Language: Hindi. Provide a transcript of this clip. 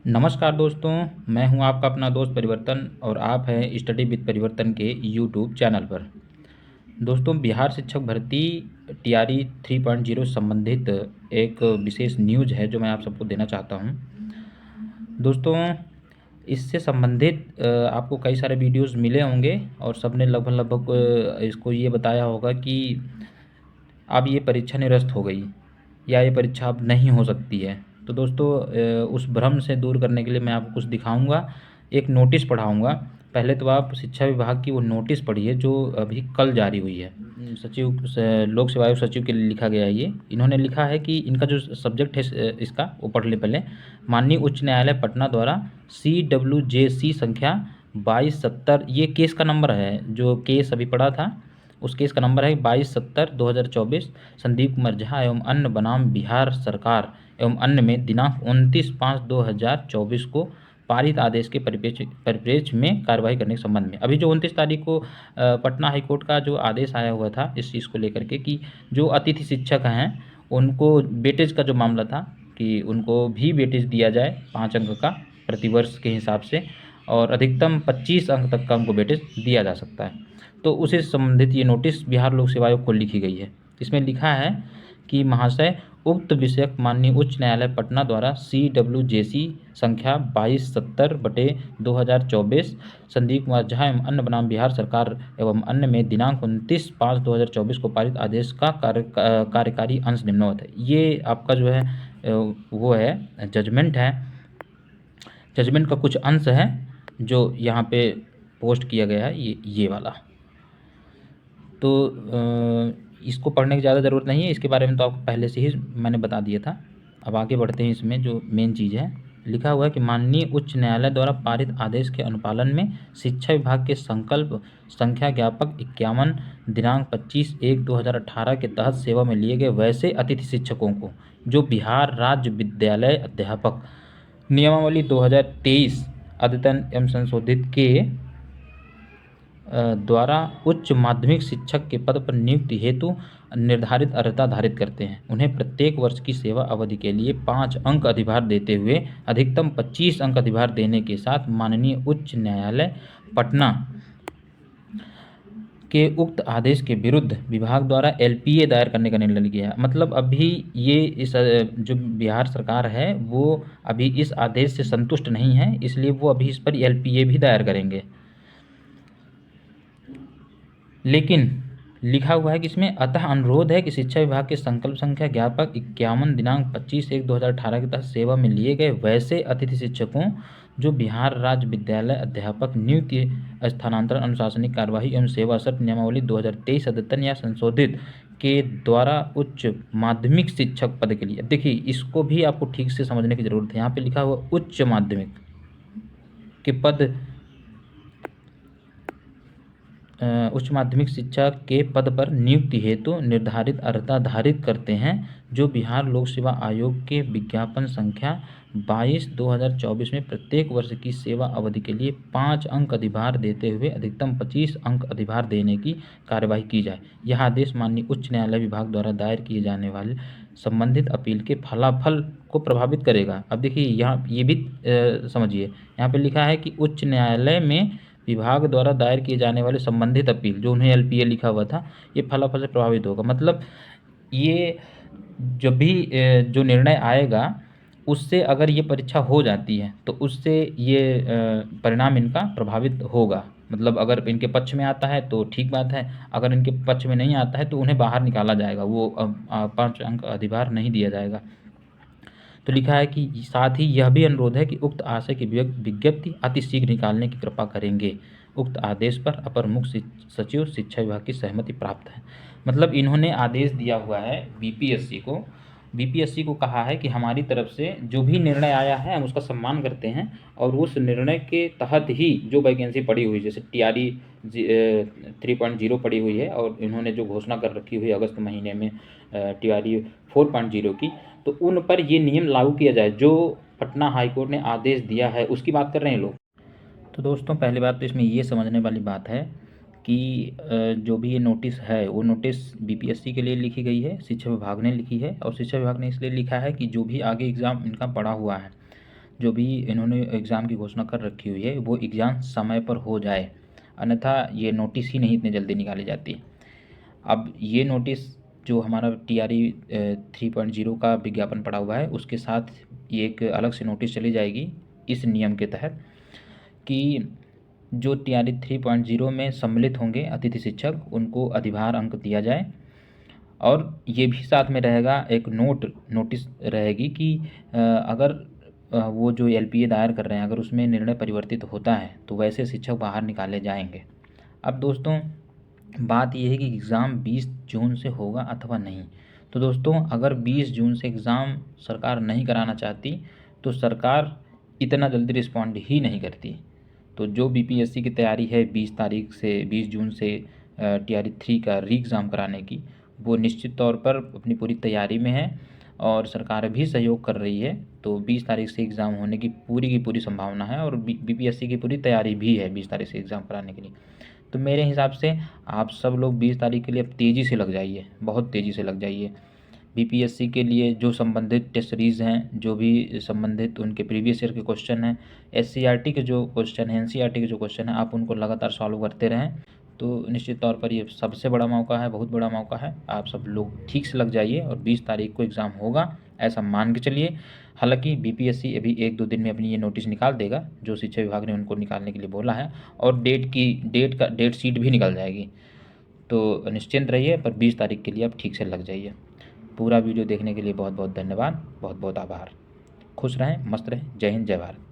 नमस्कार दोस्तों, मैं हूं आपका अपना दोस्त परिवर्तन और आप हैं स्टडी विद परिवर्तन के यूट्यूब चैनल पर। दोस्तों, बिहार शिक्षक भर्ती टीआरई 3.0 संबंधित एक विशेष न्यूज़ है जो मैं आप सबको देना चाहता हूं। दोस्तों, इससे संबंधित आपको कई सारे वीडियोस मिले होंगे और सबने लगभग इसको ये बताया होगा कि अब ये परीक्षा निरस्त हो गई या ये परीक्षा अब नहीं हो सकती है। तो दोस्तों, उस भ्रम से दूर करने के लिए मैं आपको कुछ दिखाऊंगा, एक नोटिस पढ़ाऊंगा। पहले तो आप शिक्षा विभाग की वो नोटिस पढ़िए जो अभी कल जारी हुई है। लोक सेवा आयोग सचिव के लिए लिखा गया है। ये इन्होंने लिखा है कि इनका जो सब्जेक्ट है इसका वो पढ़ ले पहले। माननीय उच्च न्यायालय पटना द्वारा CWJC संख्या 2270, ये केस का नंबर है, जो केस अभी पड़ा था उस केस का नंबर है 2270/2024 संदीप कुमार झा एवं अन्य बनाम बिहार सरकार एवं अन्य में दिनांक 29/5/2024 को पारित आदेश के परिप्रेक्ष्य में कार्रवाई करने के संबंध में। अभी जो 29 तारीख को पटना हाईकोर्ट का जो आदेश आया हुआ था इस चीज़ को लेकर के कि जो अतिथि शिक्षक हैं उनको वेटेज का जो मामला था कि उनको भी वेटेज दिया जाए 5 अंक का प्रतिवर्ष के हिसाब से, और अधिकतम 25 अंक तक का उनको वेटेज दिया जा सकता है। तो उसी से संबंधित ये नोटिस बिहार लोक सेवा आयोग को लिखी गई है। इसमें लिखा है कि महाशय, उक्त विषयक माननीय उच्च न्यायालय पटना द्वारा CWJC संख्या 2270/2024 संदीप कुमार झा एवं अन्य बनाम बिहार सरकार एवं अन्य में दिनांक 29/5/2024 को पारित आदेश का कार्यकारी अंश निम्नवत है। ये आपका जो है वो है जजमेंट है, जजमेंट का कुछ अंश है जो यहाँ पे पोस्ट किया गया है, ये वाला। तो इसको पढ़ने की ज़्यादा ज़रूरत नहीं है, इसके बारे में तो आपको पहले से ही मैंने बता दिया था। अब आगे बढ़ते हैं। इसमें जो मेन चीज़ है लिखा हुआ है कि माननीय उच्च न्यायालय द्वारा पारित आदेश के अनुपालन में शिक्षा विभाग के संकल्प संख्या ज्ञापक 51 दिनांक 25/1/2018 के तहत सेवा में लिए गए वैसे अतिथि शिक्षकों को जो बिहार राज्य विद्यालय अध्यापक नियमावली 2023 अद्यतन एवं संशोधित के द्वारा उच्च माध्यमिक शिक्षक के पद पर नियुक्ति हेतु निर्धारित अर्हता धारित करते हैं, उन्हें प्रत्येक वर्ष की सेवा अवधि के लिए 5 अंक अधिभार देते हुए अधिकतम 25 अंक अधिभार देने के साथ माननीय उच्च न्यायालय पटना के उक्त आदेश के विरुद्ध विभाग द्वारा LPA दायर करने का निर्णय लिया है। मतलब अभी ये इस जो बिहार सरकार है वो अभी इस आदेश से संतुष्ट नहीं है, इसलिए वो अभी इस पर LPA भी दायर करेंगे। लेकिन लिखा हुआ है कि इसमें अतः अनुरोध है कि शिक्षा विभाग के संकल्प संख्या ज्ञापक 51 दिनांक 25/1/2018 के तहत सेवा में लिए गए वैसे अतिथि शिक्षकों जो बिहार राज्य विद्यालय अध्यापक नियुक्ति स्थानांतरण अनुशासनिक कार्यवाही एवं सेवा शर्त नियमावली 2023 अद्यतन या संशोधित के द्वारा उच्च माध्यमिक शिक्षक पद के लिए। देखिए, इसको भी आपको ठीक से समझने की जरूरत है। यहाँ पे लिखा हुआ उच्च माध्यमिक के पद, उच्च माध्यमिक शिक्षा के पद पर नियुक्ति हेतु निर्धारित अर्हता धारित करते हैं जो बिहार लोक सेवा आयोग के विज्ञापन संख्या 22/2024 में प्रत्येक वर्ष की सेवा अवधि के लिए 5 अंक अधिभार देते हुए अधिकतम 25 अंक अधिभार देने की कार्यवाही की जाए। यह आदेश माननीय उच्च न्यायालय विभाग द्वारा दायर किए जाने वाले संबंधित अपील के फलाफल को प्रभावित करेगा। अब देखिए, यहाँ ये भी समझिए, यहाँ पे लिखा है कि उच्च न्यायालय में विभाग द्वारा दायर किए जाने वाले संबंधित अपील, जो उन्हें LPA लिखा हुआ था, ये फलाफल से प्रभावित होगा। मतलब ये जब भी जो निर्णय आएगा उससे अगर ये परीक्षा हो जाती है तो उससे ये परिणाम इनका प्रभावित होगा। मतलब अगर इनके पक्ष में आता है तो ठीक बात है, अगर इनके पक्ष में नहीं आता है तो उन्हें बाहर निकाला जाएगा, वो 5 अंक अधिभार नहीं दिया जाएगा। तो लिखा है कि साथ ही यह भी अनुरोध है कि उक्त आशय की विज्ञप्ति अति शीघ्र निकालने की कृपा करेंगे। उक्त आदेश पर अपर मुख्य सचिव शिक्षा विभाग की सहमति प्राप्त है। मतलब इन्होंने आदेश दिया हुआ है BPSC को कहा है कि हमारी तरफ से जो भी निर्णय आया है हम उसका सम्मान करते हैं और उस निर्णय के तहत ही जो वैकेंसी पड़ी हुई, जैसे TRE 3.0 पड़ी हुई है और इन्होंने जो घोषणा कर रखी हुई अगस्त महीने में TRE 4.0 की, तो उन पर ये नियम लागू किया जाए जो पटना हाईकोर्ट ने आदेश दिया है, उसकी बात कर रहे हैं लोग। तो दोस्तों, पहली बात तो इसमें ये समझने वाली बात है कि जो भी ये नोटिस है वो नोटिस BPSC के लिए लिखी गई है, शिक्षा विभाग ने लिखी है। और शिक्षा विभाग ने इसलिए लिखा है कि जो भी आगे एग्ज़ाम इनका पड़ा हुआ है जो भी इन्होंने एग्ज़ाम की घोषणा कर रखी हुई है वो एग्ज़ाम समय पर हो जाए, अन्यथा ये नोटिस ही नहीं इतनी जल्दी निकाली जाती। अब ये नोटिस जो हमारा TRE 3.0 का विज्ञापन पड़ा हुआ है, उसके साथ ये एक अलग से नोटिस चली जाएगी इस नियम के तहत कि जो TRE 3.0 में सम्मिलित होंगे अतिथि शिक्षक, उनको अधिभार अंक दिया जाए। और ये भी साथ में रहेगा, एक नोटिस रहेगी कि अगर वो जो LPA दायर कर रहे हैं, अगर उसमें निर्णय परिवर्तित होता है तो वैसे शिक्षक बाहर निकाले जाएंगे। अब दोस्तों बात यह है कि एग्ज़ाम 20 जून से होगा अथवा नहीं। तो दोस्तों अगर 20 जून से एग्ज़ाम सरकार नहीं कराना चाहती तो सरकार इतना जल्दी रिस्पॉन्ड ही नहीं करती। तो जो BPSC की तैयारी है 20 जून से TRE 3 का री एग्ज़ाम कराने की, वो निश्चित तौर पर अपनी पूरी तैयारी में है और सरकार भी सहयोग कर रही है। तो 20 तारीख से एग्ज़ाम होने की पूरी संभावना है और BPSC की पूरी तैयारी भी है 20 तारीख से एग्ज़ाम कराने के लिए। तो मेरे हिसाब से आप सब लोग 20 तारीख के लिए अब तेज़ी से लग जाइए, बहुत तेज़ी से लग जाइए। BPSC के लिए जो संबंधित टेस्ट सीरीज़ हैं, जो भी संबंधित उनके प्रीवियस ईयर के क्वेश्चन हैं, SCERT के जो क्वेश्चन हैं, NCERT के जो क्वेश्चन हैं, आप उनको लगातार सॉल्व करते रहें। तो निश्चित तौर पर ये सबसे बड़ा मौका है, बहुत बड़ा मौका है। आप सब लोग ठीक से लग जाइए और 20 तारीख को एग्ज़ाम होगा, ऐसा मान के चलिए। हालाँकि BPSC अभी 1-2 दिन में अपनी ये नोटिस निकाल देगा, जो शिक्षा विभाग ने उनको निकालने के लिए बोला है, और डेट शीट भी निकल जाएगी। तो निश्चिंत रहिए, पर 20 तारीख के लिए आप ठीक से लग जाइए। पूरा वीडियो देखने के लिए बहुत बहुत धन्यवाद, बहुत बहुत आभार। खुश रहें, मस्त रहें। जय हिंद, जय भारत।